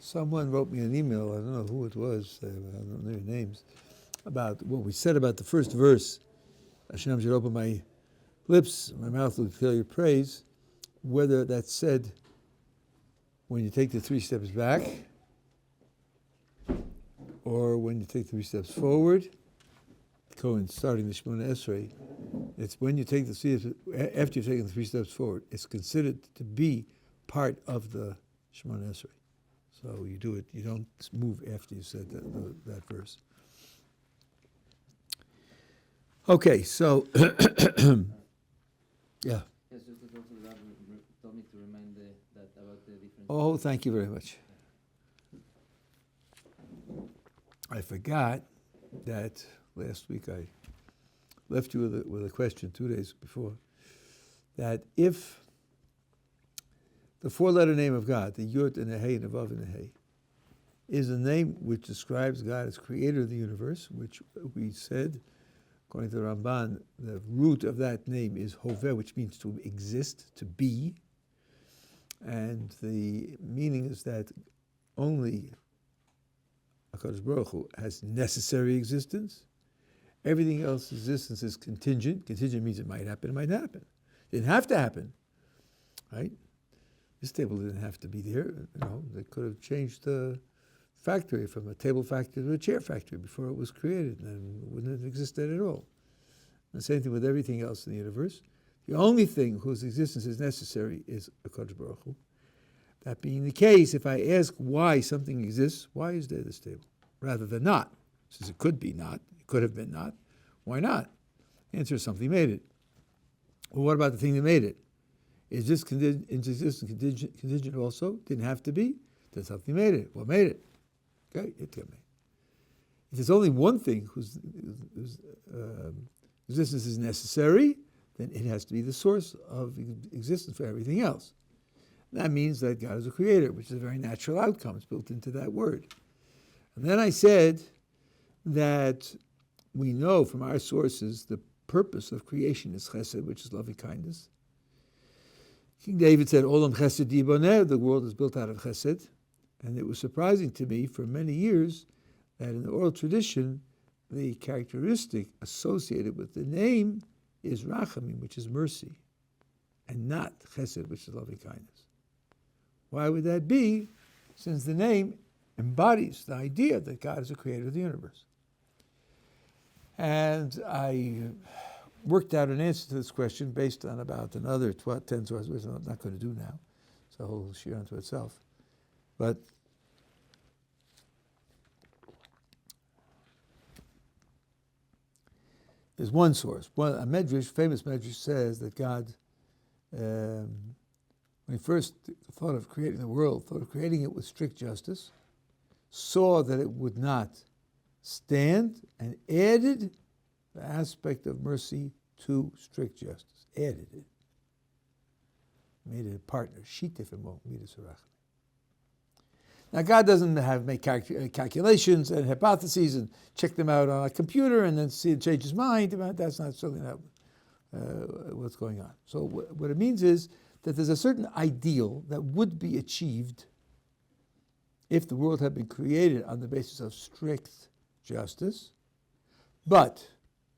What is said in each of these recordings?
Someone wrote me an email, I don't know who it was, I don't know their names, about what we said about the first verse. Hashem should open my lips, my mouth will declare your praise. Whether that's said when you take the 3 steps back or when you take 3 steps forward, starting the Shemona Esrei. It's when you take the 3 steps, after you've taken the 3 steps forward, it's considered to be part of the Shemona Esrei. So you do it, you don't move after you said that verse. Okay, so, yeah. Yes, just that also Rabbi told me to remind that about the difference. Oh, thank you very much. I forgot that last week I left you with a question 2 days before, that if the 4-letter name of God, the Yud and the Hey and the Vav and the Hey, is a name which describes God as creator of the universe, which we said, according to the Ramban, the root of that name is Hoveh, which means to exist, to be. And the meaning is that only HaKadosh Baruch Hu has necessary existence. Everything else existence is contingent. Contingent means it might happen, it might not happen. It didn't have to happen, right? This table didn't have to be there. They could have changed the factory from a table factory to a chair factory before it was created, and it wouldn't have existed at all. The same thing with everything else in the universe. The only thing whose existence is necessary is HaKadosh Baruch Hu. That being the case, if I ask why something exists, why is there this table? Rather than not. Since it could be not, it could have been not, why not? The answer is something made it. Well, what about the thing that made it? Is this existence contingent also? Didn't have to be. Then something made it. What made it? Okay, it got made. If there's only one thing whose existence is necessary, then it has to be the source of existence for everything else. That means that God is a creator, which is a very natural outcome. It's built into that word. And then I said that we know from our sources the purpose of creation is chesed, which is loving kindness. King David said, Olam chesed yiboneh, the world is built out of chesed. And it was surprising to me for many years that in the oral tradition, the characteristic associated with the name is rachamim, which is mercy, and not chesed, which is loving kindness. Why would that be, since the name embodies the idea that God is the creator of the universe? And I worked out an answer to this question based on about another 10 sources, which I'm not going to do now. It's a whole shir unto itself. But there's one source. A medrash, famous medrash, says that God, when he first thought of creating the world, thought of creating it with strict justice, saw that it would not stand, and added the aspect of mercy to strict justice. Added it. Made it a partner. Shitif emo midas harachamim. Now, God doesn't make calculations and hypotheses and check them out on a computer and then change his mind. That's not certainly not what's going on. So what it means is that there's a certain ideal that would be achieved if the world had been created on the basis of strict justice, but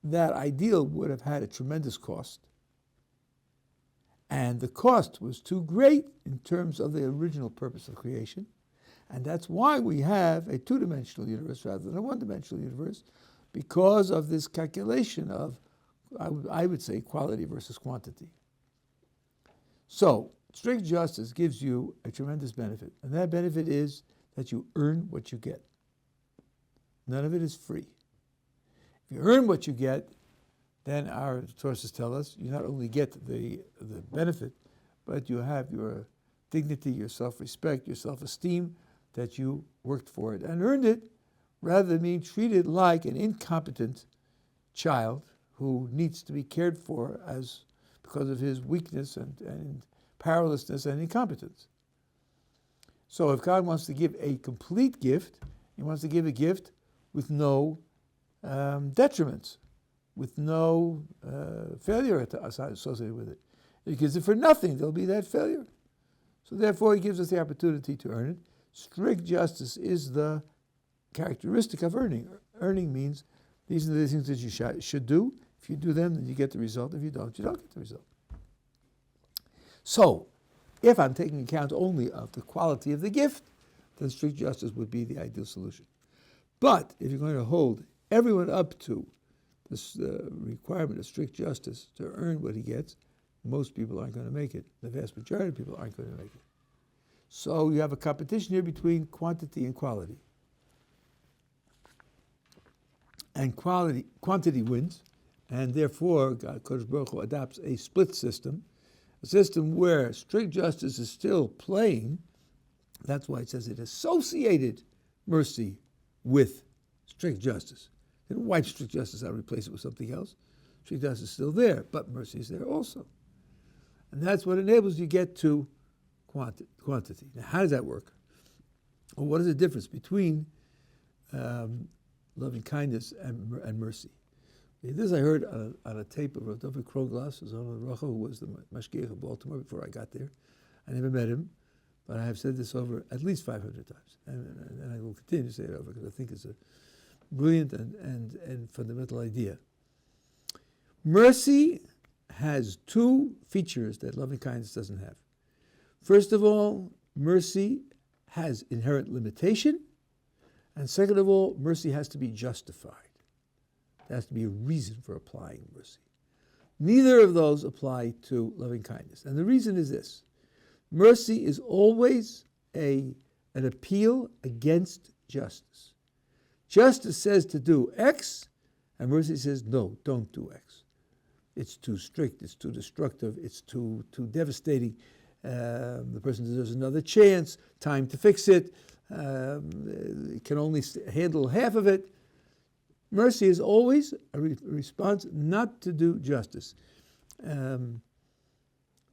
that ideal would have had a tremendous cost. And the cost was too great in terms of the original purpose of creation. And that's why we have a two-dimensional universe rather than a one-dimensional universe, because of this calculation of, I would say, quality versus quantity. So, strict justice gives you a tremendous benefit. And that benefit is that you earn what you get. None of it is free. If you earn what you get, then our sources tell us you not only get the benefit, but you have your dignity, your self-respect, your self-esteem, that you worked for it and earned it, rather than being treated like an incompetent child who needs to be cared for because of his weakness and powerlessness and incompetence. So if God wants to give a complete gift, he wants to give a gift with detriments, with no failure associated with it. If he gives it for nothing, there'll be that failure. So therefore, he gives us the opportunity to earn it. Strict justice is the characteristic of earning. Earning means these are the things that you should do. If you do them, then you get the result. If you don't get the result. So, if I'm taking account only of the quality of the gift, then strict justice would be the ideal solution. But if you're going to hold everyone up to this requirement of strict justice to earn what he gets, most people aren't going to make it. The vast majority of people aren't going to make it. So you have a competition here between quantity and quality. And quantity wins, and therefore God, Kodesh Baruch Hu, adopts a split system, a system where strict justice is still playing. That's why it says it associated mercy with strict justice. They didn't wipe strict justice out and replace it with something else. Strict justice is still there, but mercy is there also. And that's what enables you to get to quantity. Now, how does that work? Well, what is the difference between loving kindness and mercy? This I heard on a tape of Dovid who was the mashgiach of Baltimore before I got there. I never met him, but I have said this over at least 500 times. And I will continue to say it over because I think it's a brilliant and fundamental idea. Mercy has two features that loving kindness doesn't have. First of all, mercy has inherent limitation. And second of all, mercy has to be justified. There has to be a reason for applying mercy. Neither of those apply to loving kindness. And the reason is this. Mercy is always an appeal against justice. Justice says to do X, and mercy says, no, don't do X. It's too strict, it's too destructive, it's too devastating. The person deserves another chance, time to fix it. It can only handle half of it. Mercy is always a response not to do justice.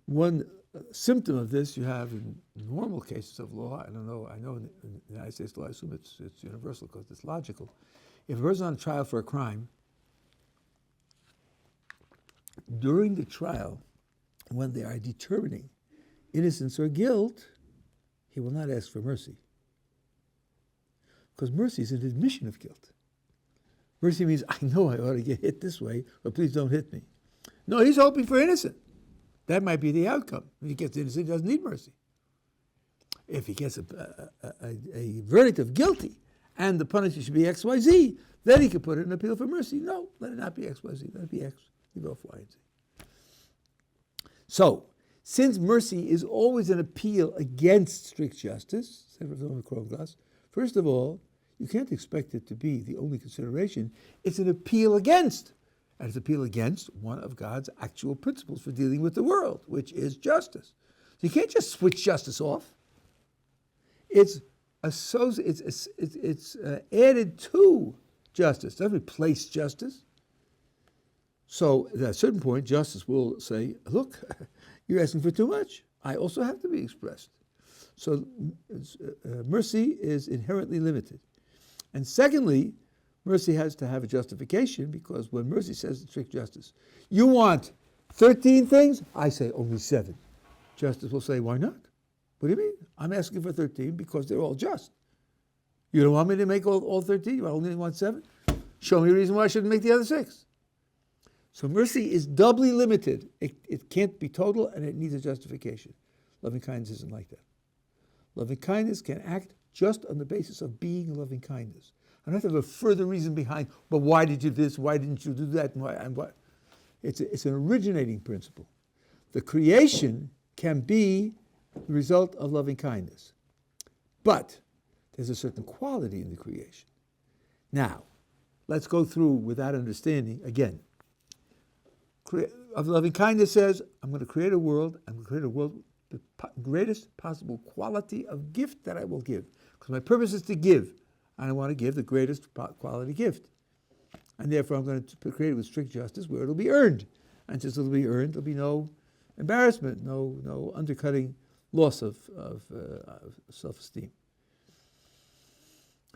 One symptom of this you have in normal cases of law. I know in the United States law, I assume it's universal because it's logical. If a person's on trial for a crime, during the trial, when they are determining innocence or guilt, he will not ask for mercy. Because mercy is an admission of guilt. Mercy means, I know I ought to get hit this way, but please don't hit me. No, he's hoping for innocent. That might be the outcome. If he gets innocent, he doesn't need mercy. If he gets a verdict of guilty and the punishment should be X, Y, Z, then he could put in an appeal for mercy. No, let it not be X, Y, Z. Let it be X. Leave off Y and Z. So, since mercy is always an appeal against strict justice, first of all, you can't expect it to be the only consideration. It's an appeal against. And it's an appeal against one of God's actual principles for dealing with the world, which is justice. So you can't just switch justice off. It's added to justice. It doesn't replace justice. So at a certain point, justice will say, look, you're asking for too much. I also have to be expressed. So mercy is inherently limited. And secondly, mercy has to have a justification, because when mercy says strict justice, you want 13 things? I say only 7. Justice will say, why not? What do you mean? I'm asking for 13 because they're all just. You don't want me to make all 13? You only want 7? Show me a reason why I shouldn't make the other 6. So mercy is doubly limited. It can't be total, and it needs a justification. Loving kindness isn't like that. Loving kindness can act just on the basis of being loving kindness. I don't have to have a further reason behind, but why did you do this? Why didn't you do that? And what? It's an originating principle. The creation can be the result of loving kindness. But there's a certain quality in the creation. Now, let's go through with that understanding again. Of loving kindness says, I'm going to create a world. I'm going to create a world with the greatest possible quality of gift that I will give. Because my purpose is to give. And I want to give the greatest quality gift. And therefore I'm going to create it with strict justice where it'll be earned. And since it'll be earned, there'll be no embarrassment, no undercutting loss of self-esteem.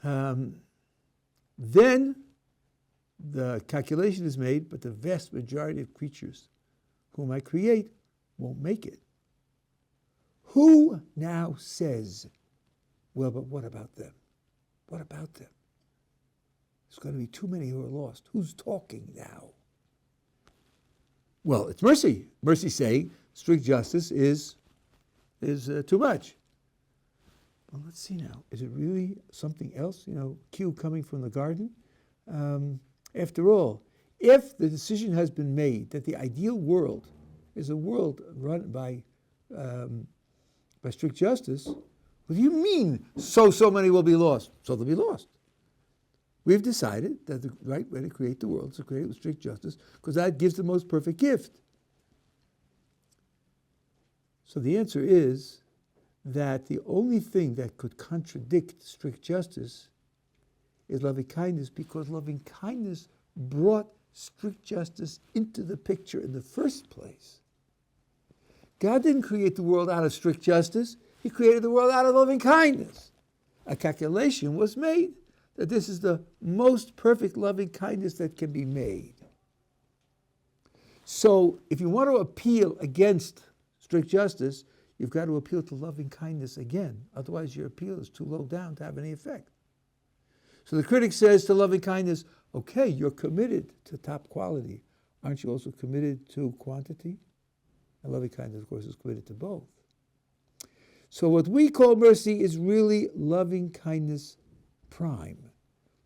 Then the calculation is made, but the vast majority of creatures whom I create won't make it. Who now says Well, but what about them? What about them? There's going to be too many who are lost. Who's talking now? Well, it's mercy. Mercy saying strict justice is too much. Well, let's see now. Is it really something else? Q coming from the garden? After all, if the decision has been made that the ideal world is a world run by strict justice, what do you mean so many will be lost? So they'll be lost. We've decided that the right way to create the world is to create it with strict justice because that gives the most perfect gift. So the answer is that the only thing that could contradict strict justice is loving kindness, because loving kindness brought strict justice into the picture in the first place. God didn't create the world out of strict justice. He created the world out of loving kindness. A calculation was made that this is the most perfect loving kindness that can be made. So if you want to appeal against strict justice, you've got to appeal to loving kindness again. Otherwise, your appeal is too low down to have any effect. So the critic says to loving kindness, okay, you're committed to top quality. Aren't you also committed to quantity? And loving kindness, of course, is committed to both. So what we call mercy is really loving kindness prime.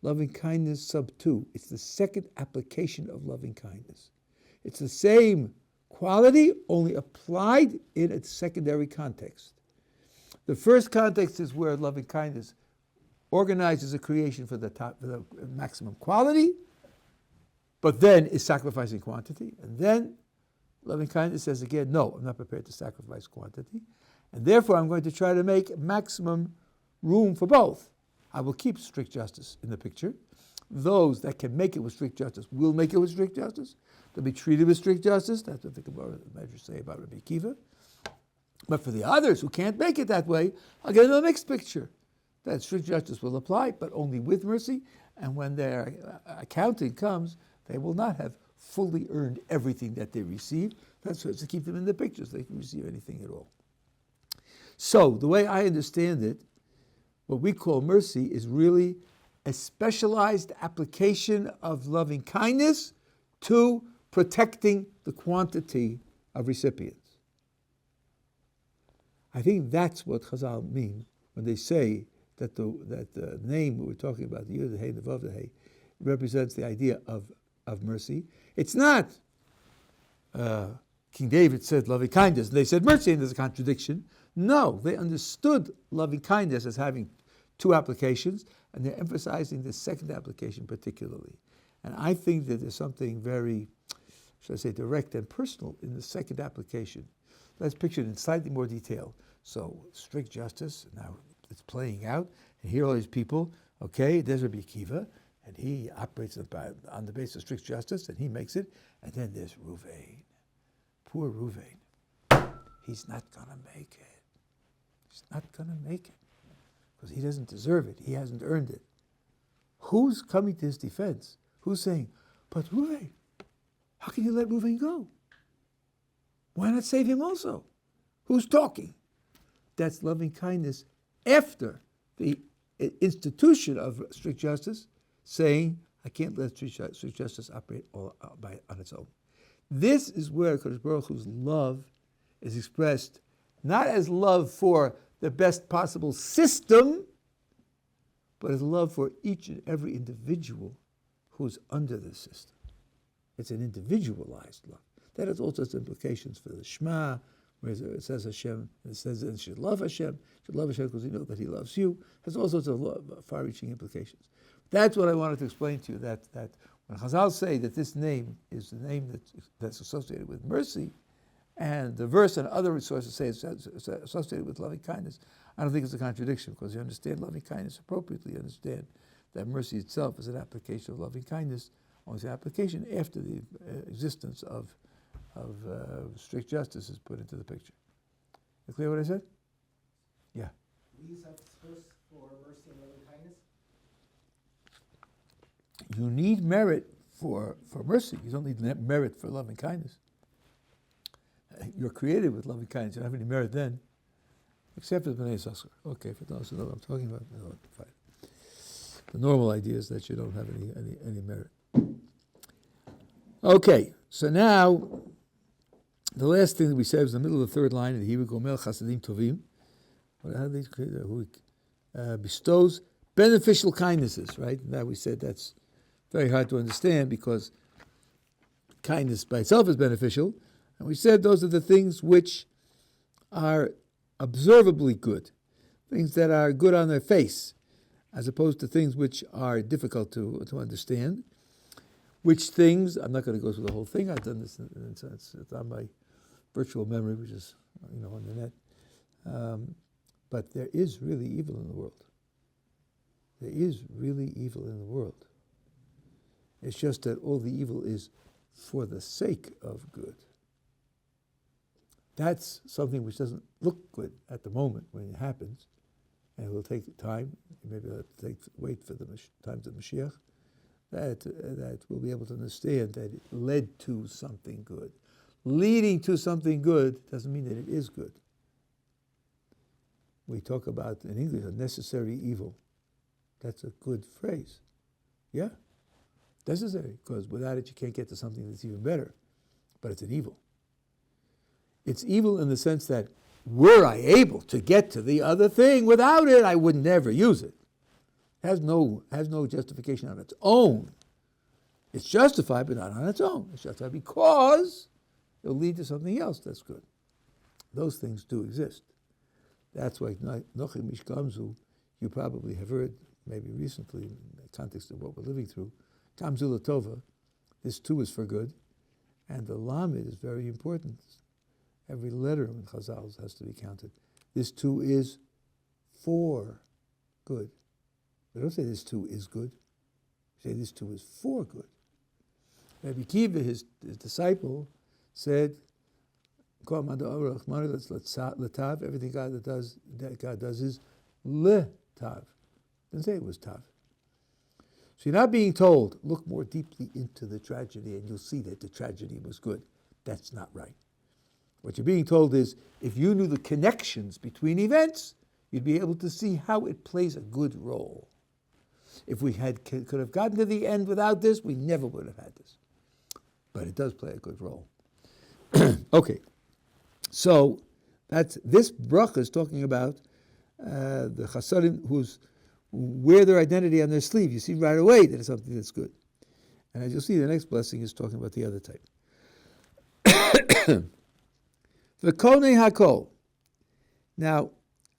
Loving kindness sub 2. It's the second application of loving kindness. It's the same quality, only applied in its secondary context. The first context is where loving kindness organizes a creation for the maximum quality, but then is sacrificing quantity. And then loving kindness says again, no, I'm not prepared to sacrifice quantity. And therefore, I'm going to try to make maximum room for both. I will keep strict justice in the picture. Those that can make it with strict justice will make it with strict justice. They'll be treated with strict justice. That's what the Gemara measures say about Rabbi Akiva. But for the others who can't make it that way, I'll get a mixed picture. That strict justice will apply, but only with mercy. And when their accounting comes, they will not have fully earned everything that they received. That's to keep them in the picture so they can receive anything at all. So the way I understand it, what we call mercy is really a specialized application of loving kindness to protecting the quantity of recipients. I think that's what Chazal mean when they say that the name we were talking about, the Yud, the Hey, the Vav, the Hey, represents the idea of mercy. It's not King David said loving kindness, and they said mercy, and there's a contradiction. No, they understood loving kindness as having two applications, and they're emphasizing the second application particularly. And I think that there's something very, should I say, direct and personal in the second application. Let's picture it in slightly more detail. So, strict justice, now it's playing out, and here are all these people, okay, there's Rabbi Akiva, and he operates on the basis of strict justice, and he makes it, and then there's Ruvain. Poor Ruvain. He's not going to make it. He's not going to make it because he doesn't deserve it. He hasn't earned it. Who's coming to his defense? Who's saying, but Ruvain, how can you let Ruvain go? Why not save him also? Who's talking? That's loving kindness after the institution of strict justice, saying, I can't let strict justice operate on its own. This is where Kadosh Baruch Hu's love is expressed not as love for the best possible system, but as love for each and every individual who's under the system. It's an individualized love. That has all sorts of implications for the Shema, where it says Hashem, and it says you should love Hashem because you know that He loves you. It has all sorts of far-reaching implications. That's what I wanted to explain to you, that when Chazal say that this name is the name that's associated with mercy, and the verse and other sources say it's associated with loving kindness, I don't think it's a contradiction, because you understand loving kindness appropriately. You understand that mercy itself is an application of loving kindness, only it's an application after the existence of strict justice is put into the picture. You clear what I said? Yeah. These are supposed for mercy and loving kindness? You need merit for mercy. You don't need merit for loving kindness. You're created with loving kindness. You don't have any merit then. Except for the B'nai Yisachar. Okay, for those who know what I'm talking about, no, fine. The normal idea is that you don't have any merit. Okay, so now the last thing that we said was in the middle of the third line in the Hebrew, Gomel Chasadim Tovim. How do they bestows beneficial kindnesses, right? Now we said that's very hard to understand because kindness by itself is beneficial. And we said those are the things which are observably good, things that are good on their face, as opposed to things which are difficult to understand. Which things, I'm not going to go through the whole thing, I've done this it's on my virtual memory, which is on the net. But there is really evil in the world. There is really evil in the world. It's just that all the evil is for the sake of good. That's something which doesn't look good at the moment when it happens, and it will take time. Maybe it'll have to wait for the times of Mashiach. That we'll be able to understand that it led to something good. Leading to something good doesn't mean that it is good. We talk about, in English, a necessary evil. That's a good phrase. Yeah, necessary, because without it you can't get to something that's even better. But it's an evil. It's evil in the sense that were I able to get to the other thing, without it I would never use it. Has no justification on its own. It's justified, but not on its own. It's justified because it'll lead to something else that's good. Those things do exist. That's why Nochim Mishkamzu, you probably have heard, maybe recently, in the context of what we're living through, Kamzu Latova, this too is for good, and the Lamed is very important. Every letter in Chazal has to be counted. This too is for good. We don't say this too is good. We say this too is for good. Rabbi Kiva, his disciple, said, everything God does is le-tav. Didn't say it was tav. So you're not being told, look more deeply into the tragedy and you'll see that the tragedy was good. That's not right. What you're being told is, if you knew the connections between events, you'd be able to see how it plays a good role. If we could have gotten to the end without this, we never would have had this. But it does play a good role. Okay, so this bracha is talking about the chasadim who wear their identity on their sleeve. You see right away that it's something that's good. And as you'll see, the next blessing is talking about the other type. The konei hakol. Now,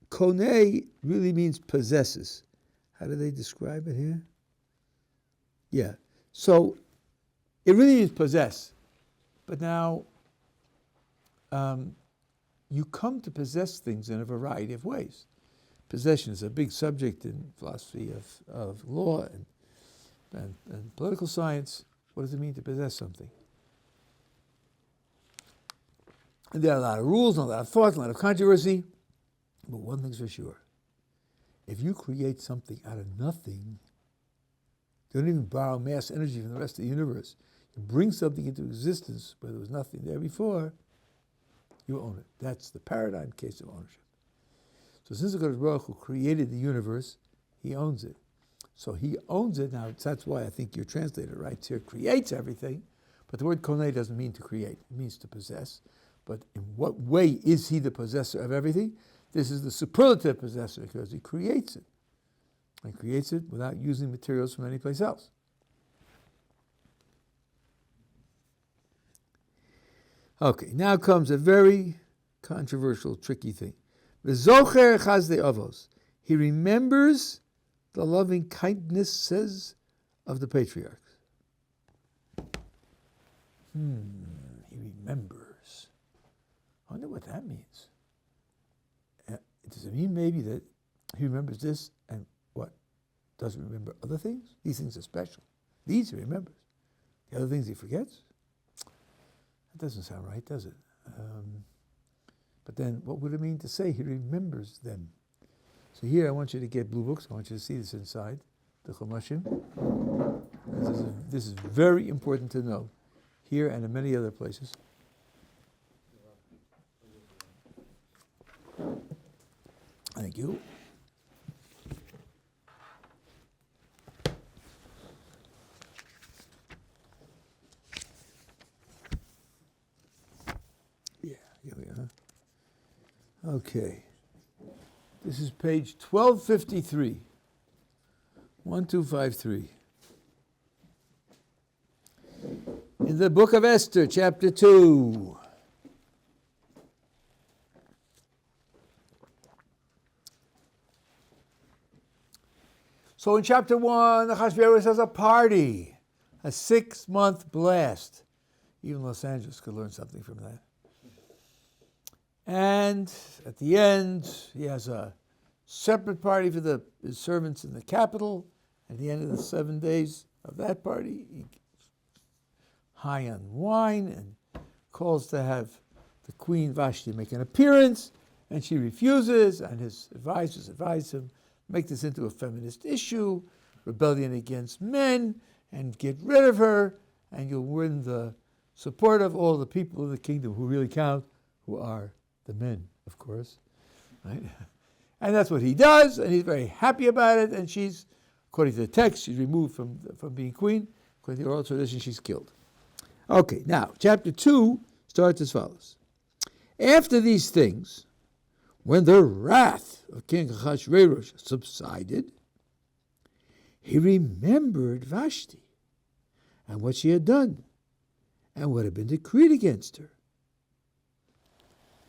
konei really means possesses. How do they describe it here? Yeah. So it really means possess. But now you come to possess things in a variety of ways. Possession is a big subject in philosophy of law and political science. What does it mean to possess something? And there are a lot of rules, a lot of thoughts, a lot of controversy. But one thing's for sure. If you create something out of nothing, you don't even borrow mass energy from the rest of the universe. You bring something into existence where there was nothing there before, you own it. That's the paradigm case of ownership. So since the Kodesh Baruch Hu created the universe, he owns it. So he owns it. Now, that's why I think your translator writes here, creates everything. But the word konei doesn't mean to create. It means to possess. But in what way is he the possessor of everything? This is the superlative possessor because he creates it. And creates it without using materials from anyplace else. Okay, now comes a very controversial, tricky thing. V'zocher chazdei avos. He remembers the loving kindnesses of the patriarchs. He remembers. I wonder what that means. Does it mean maybe that he remembers this and what? Doesn't remember other things? These things are special. These he remembers. The other things he forgets? That doesn't sound right, does it? But then what would it mean to say he remembers them? So here I want you to get blue books. I want you to see this inside, the Chumashim. This is very important to know, here and in many other places. Thank you. Yeah, here we are. Okay. This is page 1253. 1253. In the book of Esther, chapter 2. So in chapter 1, Achashverosh has a party, a 6-month blast. Even Los Angeles could learn something from that. And at the end, he has a separate party for his servants in the capital. At the end of the 7 days of that party, he gets high on wine and calls to have the Queen Vashti make an appearance, and she refuses, and his advisors advise him, make this into a feminist issue, rebellion against men, and get rid of her, and you'll win the support of all the people in the kingdom who really count, who are the men, of course. Right? And that's what he does, and he's very happy about it, and she's, according to the text, she's removed from being queen. According to the oral tradition, she's killed. Okay, now, chapter 2 starts as follows. After these things, when the wrath of King Achashverosh subsided, he remembered Vashti and what she had done and what had been decreed against her.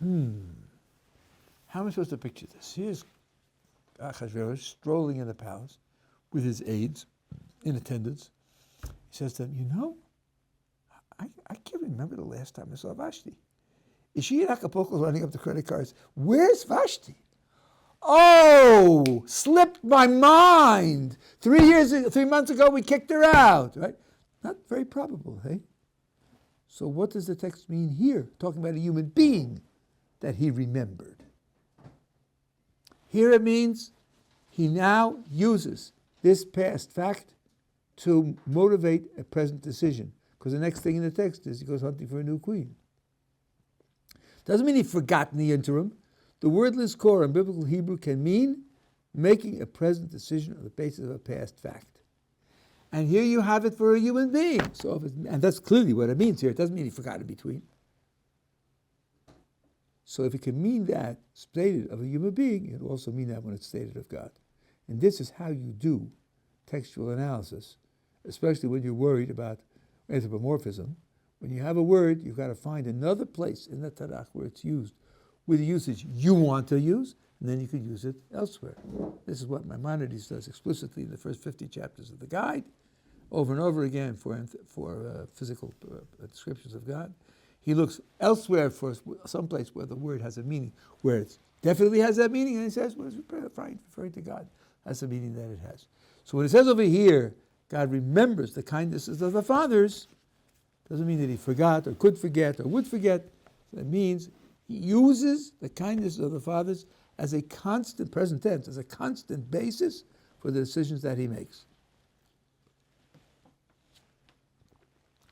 How am I supposed to picture this? Here's Achashverosh strolling in the palace with his aides in attendance. He says to them, you know, I can't remember the last time I saw Vashti. Is she in Acapulco running up the credit cards? Where's Vashti? Oh, slipped my mind. 3 months ago, we kicked her out, right? Not very probable, hey? So what does the text mean here? Talking about a human being that he remembered. Here it means he now uses this past fact to motivate a present decision. Because the next thing in the text is he goes hunting for a new queen. Doesn't mean he forgot in the interim. The word lizkor in biblical Hebrew can mean making a present decision on the basis of a past fact. And here you have it for a human being. So and that's clearly what it means here. It doesn't mean he forgot in between. So if it can mean that stated of a human being, it will also mean that when it's stated of God. And this is how you do textual analysis, especially when you're worried about anthropomorphism. When you have a word, you've got to find another place in the Tanakh where it's used with the usage you want to use, and then you can use it elsewhere. This is what Maimonides does explicitly in the first 50 chapters of the guide, over and over again for physical descriptions of God. He looks elsewhere for some place where the word has a meaning, where it definitely has that meaning, and he says, well, it's referring to God. That's the meaning that it has. So when it says over here, God remembers the kindnesses of the fathers, doesn't mean that he forgot or could forget or would forget. It means he uses the kindness of the fathers as a constant, present tense, as a constant basis for the decisions that he makes.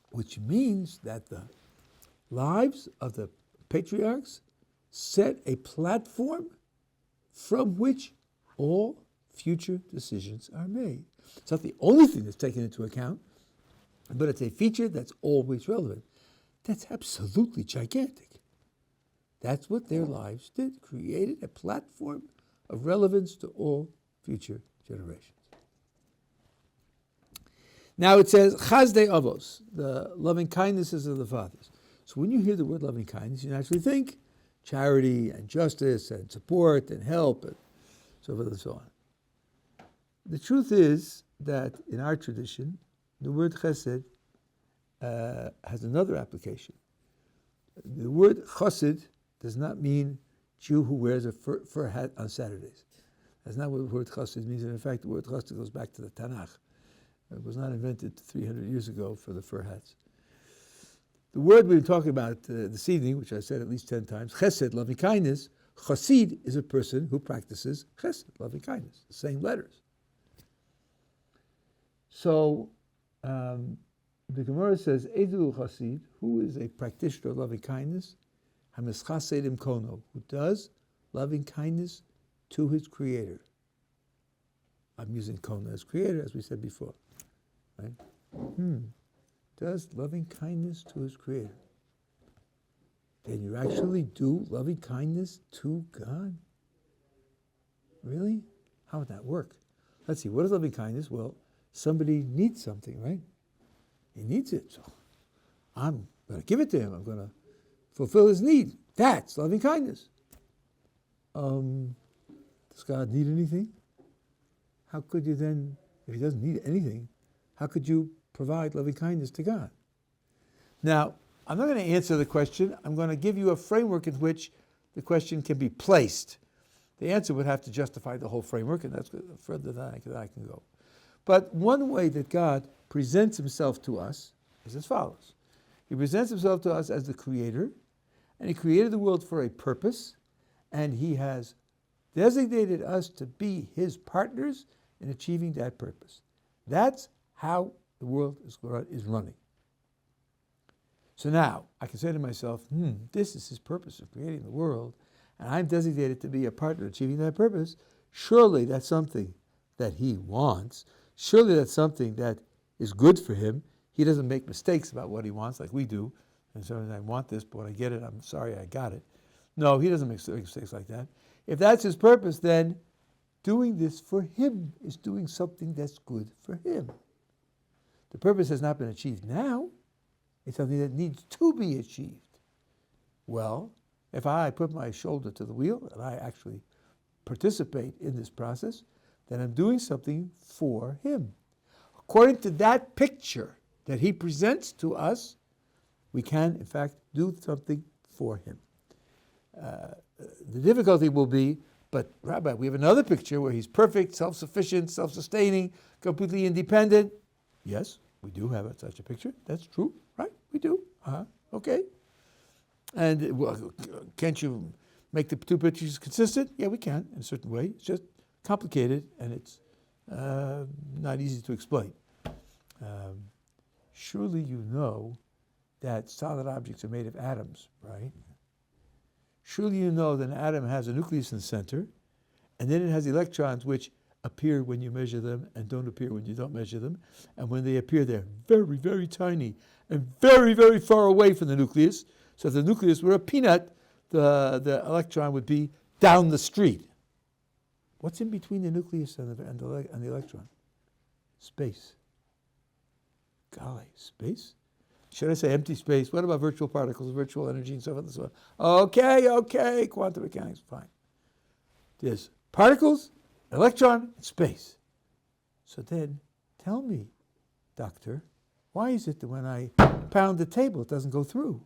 Which means that the lives of the patriarchs set a platform from which all future decisions are made. It's not the only thing that's taken into account, but it's a feature that's always relevant. That's absolutely gigantic. That's what their lives did, created a platform of relevance to all future generations. Now it says, Chazdei Avos, the loving kindnesses of the fathers. So when you hear the word loving kindness, you naturally think charity and justice and support and help and so forth and so on. The truth is that in our tradition, the word chesed has another application. The word chassid does not mean Jew who wears a fur hat on Saturdays. That's not what the word chassid means. And in fact, the word chassid goes back to the Tanakh. It was not invented 300 years ago for the fur hats. The word we've been talking about this evening, which I said at least 10 times, chesed, loving kindness, chassid is a person who practices chesed, loving kindness, the same letters. So, the Gemara says, Edu Chasid, who is a practitioner of loving kindness, Hamischasedim Kono, who does loving kindness to his creator. I'm using Kona as creator, as we said before. Right? Does loving kindness to his creator. Then you actually do loving kindness to God? Really? How would that work? Let's see, what is loving kindness? Well, somebody needs something, right? He needs it, so I'm going to give it to him. I'm going to fulfill his need. That's loving kindness. Does God need anything? How could you then, if he doesn't need anything, how could you provide loving kindness to God? Now, I'm not going to answer the question. I'm going to give you a framework in which the question can be placed. The answer would have to justify the whole framework, and that's further than I can go. But one way that God presents himself to us is as follows. He presents himself to us as the creator, and he created the world for a purpose, and he has designated us to be his partners in achieving that purpose. That's how the world is running. So now, I can say to myself, this is his purpose of creating the world, and I'm designated to be a partner achieving that purpose. Surely that's something that he wants. Surely that's something that is good for him. He doesn't make mistakes about what he wants like we do. And so I want this, but when I get it, I'm sorry I got it. No, he doesn't make mistakes like that. If that's his purpose, then doing this for him is doing something that's good for him. The purpose has not been achieved now. It's something that needs to be achieved. Well, if I put my shoulder to the wheel and I actually participate in this process, then I'm doing something for him. According to that picture that he presents to us, we can, in fact, do something for him. The difficulty will be, but Rabbi, we have another picture where he's perfect, self-sufficient, self-sustaining, completely independent. Yes, we do have such a picture. That's true, right? We do. Okay. And well, can't you make the two pictures consistent? Yeah, we can in a certain way. It's just complicated and it's not easy to explain. Surely you know that solid objects are made of atoms, right? Surely you know that an atom has a nucleus in the center, and then it has electrons which appear when you measure them and don't appear when you don't measure them. And when they appear, they're very, very tiny and very, very far away from the nucleus. So if the nucleus were a peanut, the electron would be down the street. What's in between the nucleus and the electron? Space. Golly, space? Should I say empty space? What about virtual particles, virtual energy, and so forth and so on? Okay, quantum mechanics, fine. There's particles, electron, and space. So then, tell me, doctor, why is it that when I pound the table, it doesn't go through?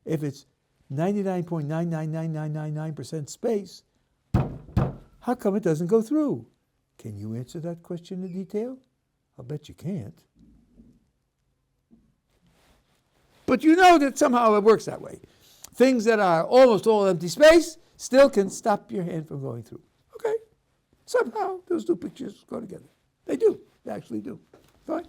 If it's 99.999999% space, how come it doesn't go through? Can you answer that question in detail? I'll bet you can't. But you know that somehow it works that way. Things that are almost all empty space still can stop your hand from going through. Okay. Somehow those two pictures go together. They do. They actually do. Fine.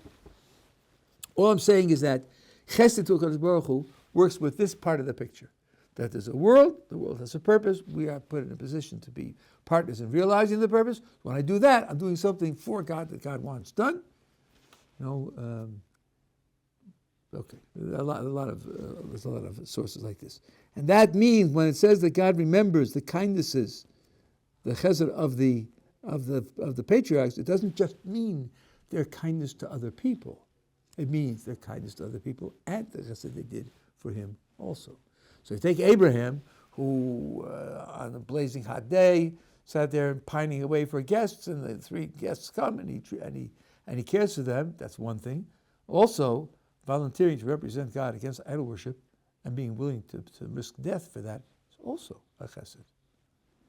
All I'm saying is that Chesed to HaKadosh Baruch Hu works with this part of the picture. That there's a world, the world has a purpose, we are put in a position to be partners in realizing the purpose. When I do that, I'm doing something for God that God wants done. Okay, there's a lot of sources like this. And that means when it says that God remembers the kindnesses, the chesed of the patriarchs, it doesn't just mean their kindness to other people. It means their kindness to other people and the chesed they did for him also. So you take Abraham, who on a blazing hot day sat there pining away for guests, and the three guests come, and he cares for them. That's one thing. Also, volunteering to represent God against idol worship and being willing to risk death for that is also a chesed.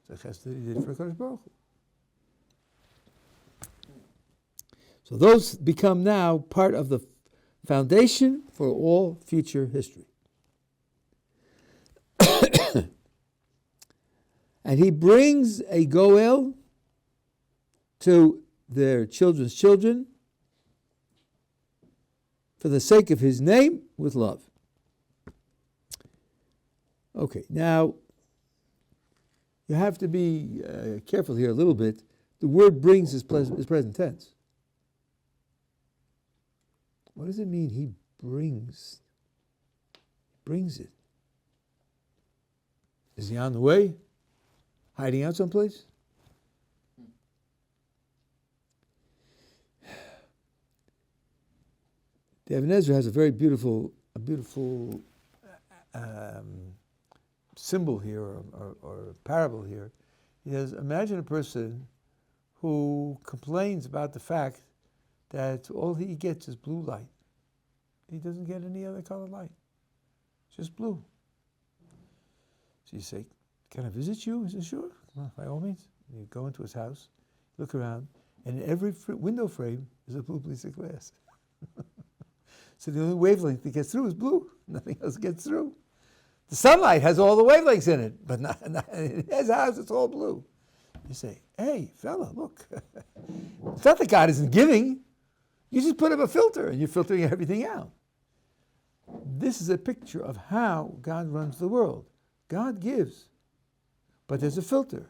It's a chesed that he did for HaKadosh Baruch Hu. So those become now part of the foundation for all future history. And he brings a goel to their children's children for the sake of his name with love. Okay, now, You have to be careful here a little bit. The word brings is present tense. What does it mean he brings? Brings it. Is he on the way? Hiding out someplace? The Ibn Ezra has a very beautiful symbol here or parable here. He says, imagine a person who complains about the fact that all he gets is blue light. He doesn't get any other color light. Just blue. So you say, can I visit you? He says, sure. Well, by all means. You go into his house, look around, and in every window frame is a blue piece of glass. So the only wavelength that gets through is blue. Nothing else gets through. The sunlight has all the wavelengths in it, but not in his house it's all blue. You say, hey, fella, look. It's not that God isn't giving. You just put up a filter and you're filtering everything out. This is a picture of how God runs the world. God gives, but there's a filter.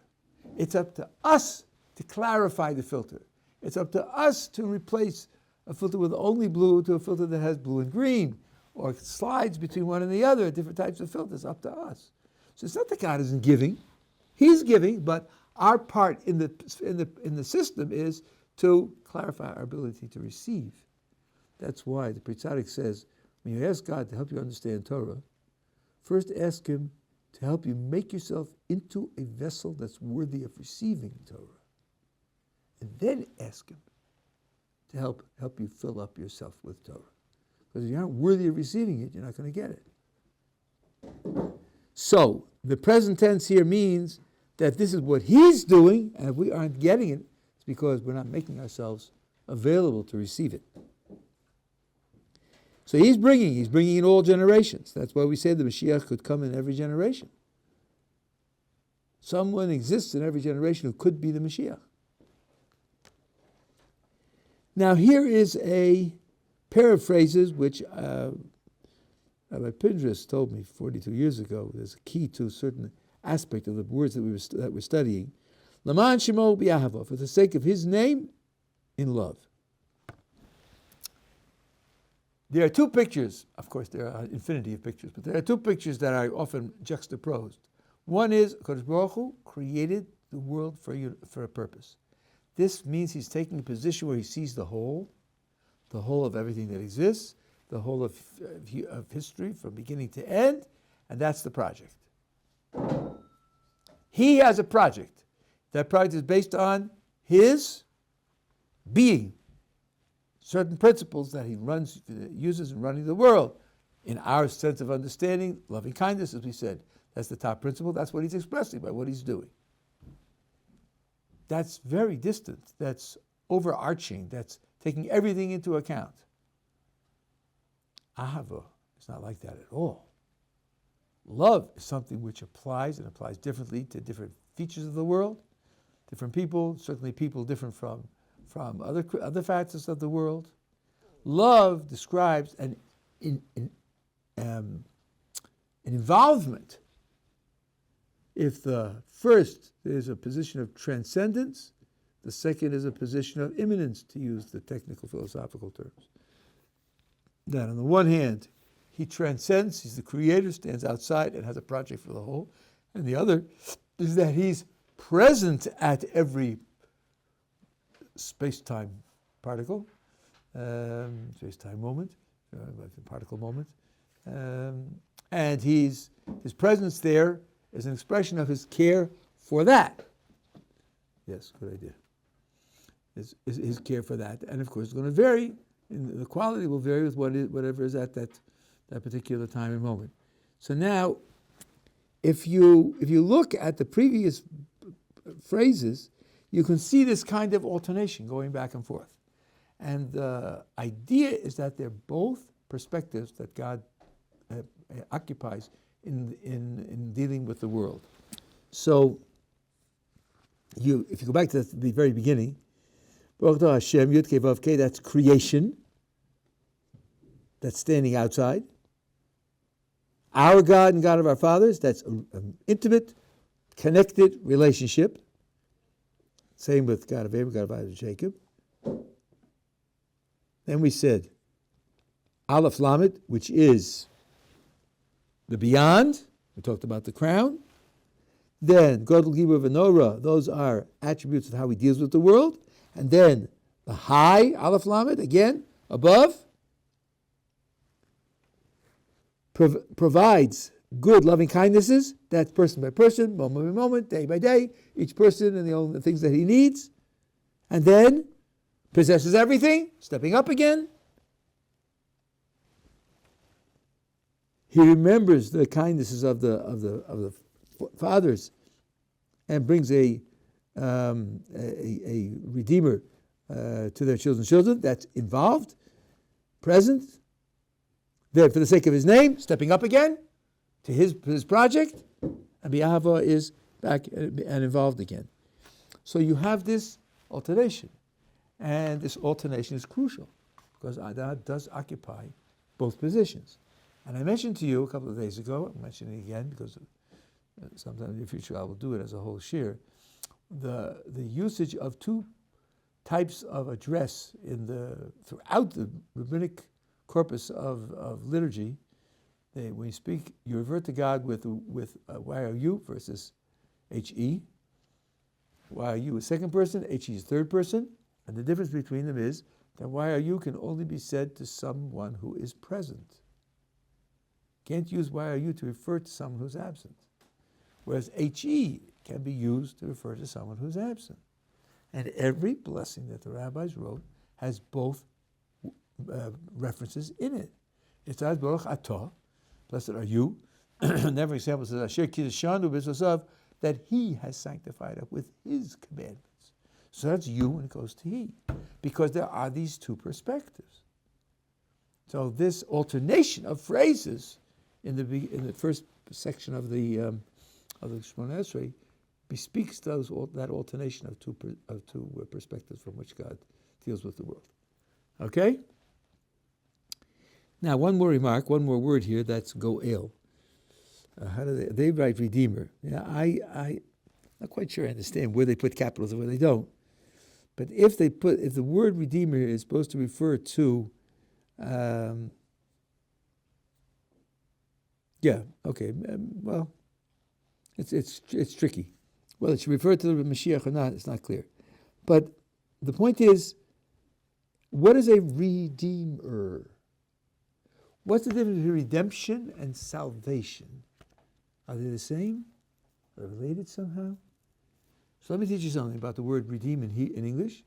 It's up to us to clarify the filter. It's up to us to replace a filter with only blue to a filter that has blue and green, or slides between one and the other, different types of filters, up to us. So it's not that God isn't giving. He's giving, but our part in the system is to clarify our ability to receive. That's why the Pri Tzaddik says, when you ask God to help you understand Torah, first ask Him to help you make yourself into a vessel that's worthy of receiving Torah. And then ask Him to help you fill up yourself with Torah. Because if you aren't worthy of receiving it, you're not going to get it. So, the present tense here means that this is what He's doing, and if we aren't getting it, it's because we're not making ourselves available to receive it. So He's bringing in all generations. That's why we say the Mashiach could come in every generation. Someone exists in every generation who could be the Mashiach. Now here is a pair of phrases which Rabbi Pindris told me 42 years ago. There's a key to a certain aspect of the words that we're studying. Laman Shemo B'Yahava, for the sake of His name, in love. There are two pictures, of course there are an infinity of pictures, but there are two pictures that are often juxtaposed. One is, HaKadosh Baruch Hu created the world for a purpose. This means He's taking a position where He sees the whole of everything that exists, the whole of history from beginning to end, and that's the project. He has a project. That project is based on His being, certain principles that He uses in running the world. In our sense of understanding, loving kindness, as we said, that's the top principle. That's what He's expressing by what He's doing. That's very distant. That's overarching. That's taking everything into account. Ahava is not like that at all. Love is something which applies differently to different features of the world, different people, certainly people different from other facets of the world. Love describes an involvement. If the first is a position of transcendence, the second is a position of immanence, to use the technical philosophical terms. That on the one hand, He transcends, He's the creator, stands outside and has a project for the whole. And the other is that He's present at every space-time particle, space-time moment, particle moment. And His presence there is an expression of His care for that. Yes, good idea. His care for that. And of course it's going to vary. The quality will vary with whatever is at that particular time and moment. So now, if you look at the previous phrases, you can see this kind of alternation going back and forth. And the idea is that they're both perspectives that God occupies in dealing with the world. So, if you go back to the very beginning, Baruch Hashem Yud Kei Vav Kei, that's creation. That's standing outside. Our God and God of our fathers, that's an intimate connected relationship. Same with God of Abraham, God of Isaac, and Jacob. Then we said Aleph Lamed, which is the beyond. We talked about the crown. Then Gottleib and Nora, those are attributes of how he deals with the world. And then the high Aleph Lamed, again, above, provides good loving kindnesses. That's person by person, moment by moment, day by day, each person and the things that he needs. And then possesses everything, stepping up again. He remembers the kindnesses of the fathers and brings a redeemer to their children's children. That's involved, present. Then, for the sake of his name, stepping up again to his project, and B'Ahava is back and involved again. So you have this alternation, and this alternation is crucial because Adad does occupy both positions. And I mentioned to you a couple of days ago, I'm mentioning it again because sometime in the future I will do it as a whole shir, the usage of two types of address throughout the rabbinic corpus of liturgy. When you speak, you revert to God with YOU versus HE. YOU is second person, HE is third person, and the difference between them is that YOU can only be said to someone who is present. Can't use YOU to refer to someone who's absent. Whereas HE can be used to refer to someone who's absent. And every blessing that the rabbis wrote has both references in it. It says, Baruch Atah, blessed are you. Another example says, Asher Kiddeshanu b'Sosav, that he has sanctified us with his commandments. So that's you and it goes to he. Because there are these two perspectives. So this alternation of phrases in the first section of the Shemona Esrei bespeaks that alternation of two perspectives from which God deals with the world. Okay? Now, one more remark, one more word here. That's goel. How do they write redeemer? Yeah, I'm not quite sure I understand where they put capitals and where they don't. But if the word redeemer is supposed to refer to well, it's tricky. Well, it should refer to the Mashiach or not, it's not clear. But the point is, what is a redeemer? What's the difference between redemption and salvation? Are they the same? Are they related somehow? So let me teach you something about the word redeem in English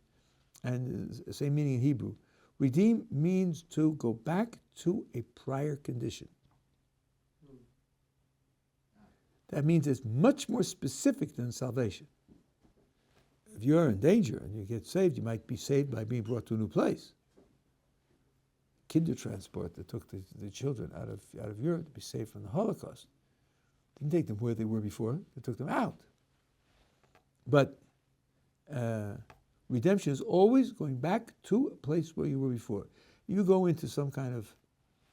and the same meaning in Hebrew. Redeem means to go back to a prior condition. That means it's much more specific than salvation. If you're in danger and you get saved, you might be saved by being brought to a new place. Kinder transport that took the children out of Europe to be saved from the Holocaust. Didn't take them where they were before, they took them out. But redemption is always going back to a place where you were before. You go into some kind of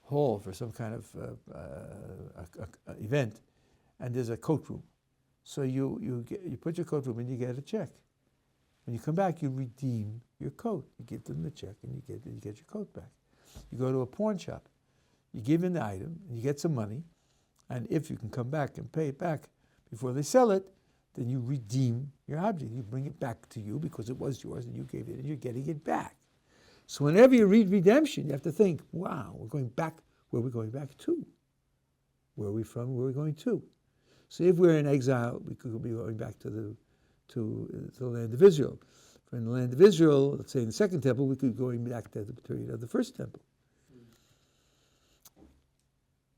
hall for some kind of event, and there's a coat room. So you put your coat room and you get a check. When you come back, you redeem your coat. You give them the check and you get your coat back. You go to a pawn shop. You give in the item and you get some money. And if you can come back and pay it back before they sell it, then you redeem your object. You bring it back to you because it was yours and you gave it and you're getting it back. So whenever you read redemption, you have to think, wow, we're going back. Where are we going back to? Where are we from? Where are we going to? So if we're in exile, we could be going back to the land of Israel. If we're in the land of Israel, let's say in the second temple, we could be going back to the period of the first temple.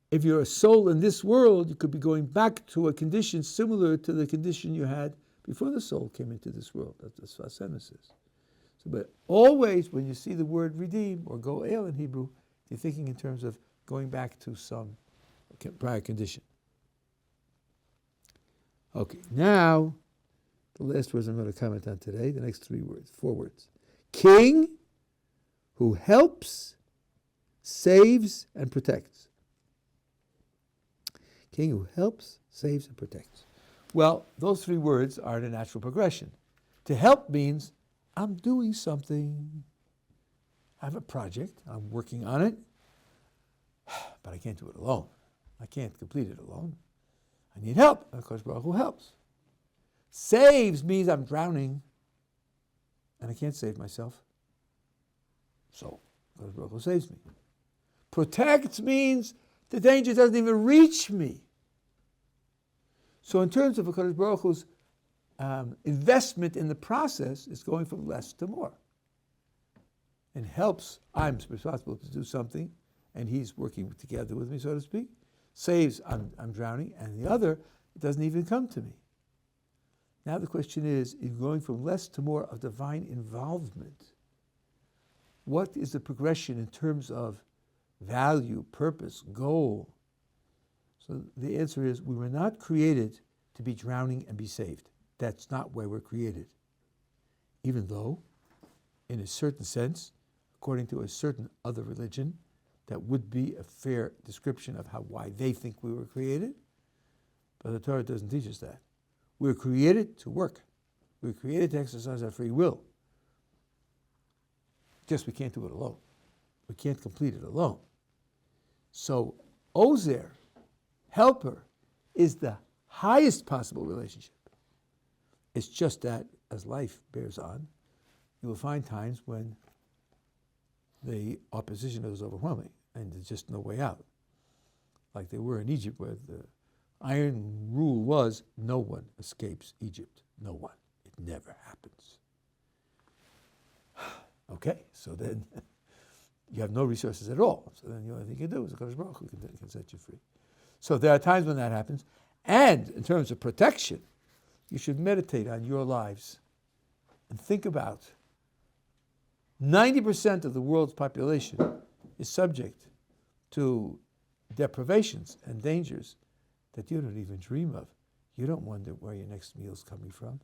If you're a soul in this world, you could be going back to a condition similar to the condition you had before the soul came into this world. That's what Sfas Emes is. So, but always when you see the word redeem or goel in Hebrew, you're thinking in terms of going back to some prior condition. Okay, now the last words I'm going to comment on today, the next 4 words. King who helps, saves, and protects. King who helps, saves, and protects. Well, those three words are in a natural progression. To help means I'm doing something. I have a project. I'm working on it. But I can't do it alone. I can't complete it alone. I need help. And HaKadosh Baruch Hu helps. Saves means I'm drowning and I can't save myself. So HaKadosh Baruch Hu saves me. Protects means the danger doesn't even reach me. So in terms of HaKadosh Baruch Hu's investment in the process, it's going from less to more. And helps, I'm responsible to do something, and he's working together with me, so to speak. Saves, I'm drowning, and the other, it doesn't even come to me. Now the question is going from less to more of divine involvement. What is the progression in terms of value, purpose, goal? So the answer is we were not created to be drowning and be saved. That's not why we're created. Even though, in a certain sense, according to a certain other religion, that would be a fair description of why they think we were created. But the Torah doesn't teach us that. We're created to work. We're created to exercise our free will. Just we can't do it alone. We can't complete it alone. So Ozer, helper, is the highest possible relationship. It's just that as life bears on, you will find times when the opposition is overwhelming and there's just no way out. Like they were in Egypt, where the iron rule was no one escapes Egypt. No one. It never happens. Okay, so then you have no resources at all. So then the only thing you can do is HaKadosh Baruch Hu can set you free. So there are times when that happens. And in terms of protection, you should meditate on your lives and think about 90% of the world's population is subject to deprivations and dangers that you don't even dream of. You don't wonder where your next meal is coming from.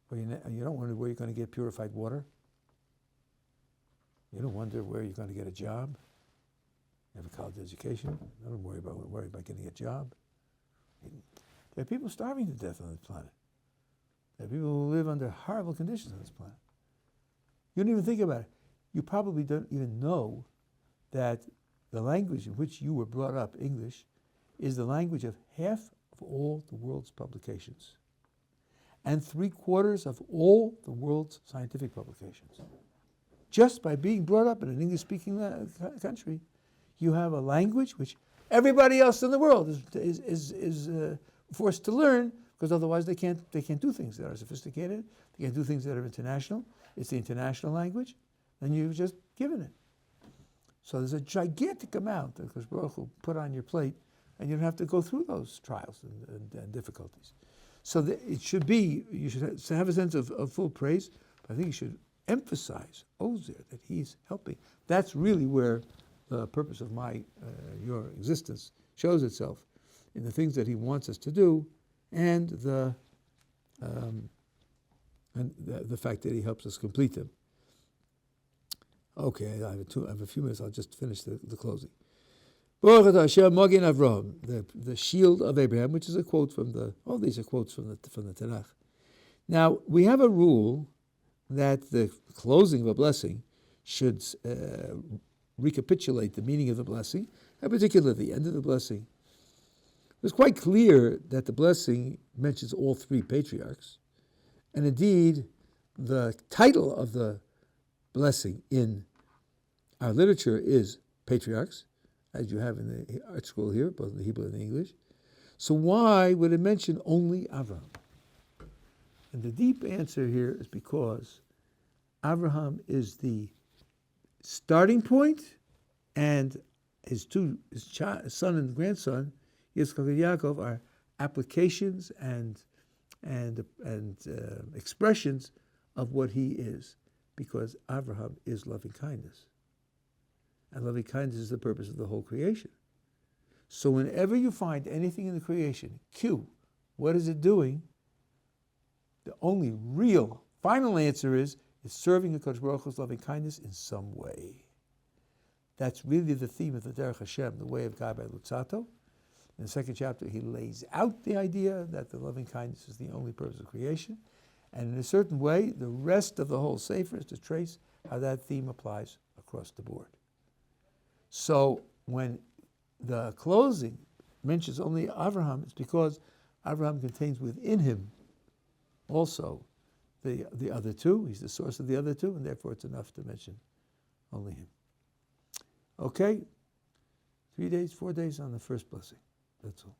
You don't wonder where you're going to get purified water. You don't wonder where you're going to get a job. You have a college education. I don't worry about getting a job. There are people starving to death on this planet. There are people who live under horrible conditions on this planet. You don't even think about it. You probably don't even know that the language in which you were brought up, English, is the language of half of all the world's publications and 3/4 of all the world's scientific publications. Just by being brought up in an English-speaking country, you have a language which everybody else in the world is forced to learn, because otherwise they can't do things that are sophisticated. They can't do things that are international. It's the international language, and you've just given it. So there's a gigantic amount that HaKadosh Baruch Hu put on your plate, and you don't have to go through those trials and difficulties. So it should be, you should have a sense of full praise, but I think you should emphasize Ozer, that he's helping. That's really where the purpose of your existence shows itself, in the things that he wants us to do, and the fact that he helps us complete them. Okay, I have a few minutes. I'll just finish the closing. Baruch atah Hashem Magen Avraham, the shield of Abraham, which is a quote from all these are quotes from the Tanakh. Now, we have a rule that the closing of a blessing should recapitulate the meaning of the blessing, and particularly the end of the blessing. It was quite clear that the blessing mentions all three patriarchs, and indeed, the title of the blessing in our literature is patriarchs, as you have in the article here, both in the Hebrew and the English. So why would it mention only Avraham? And the deep answer here is because Avraham is the starting point, and his son and grandson, Yitzchak and Yaakov, are applications and expressions of what he is, because Avraham is loving kindness. And loving kindness is the purpose of the whole creation. So whenever you find anything in the creation, what is it doing? The only real final answer is serving HaKadosh Baruch Hu's loving kindness in some way. That's really the theme of the Derech Hashem, the way of God by Lutzato. In the second chapter, he lays out the idea that the loving kindness is the only purpose of creation. And in a certain way, the rest of the whole Sefer is to trace how that theme applies across the board. So when the closing mentions only Avraham, it's because Avraham contains within him also the other two. He's the source of the other two, and therefore it's enough to mention only him. Okay? 3 days, 4 days on the first blessing. That's all.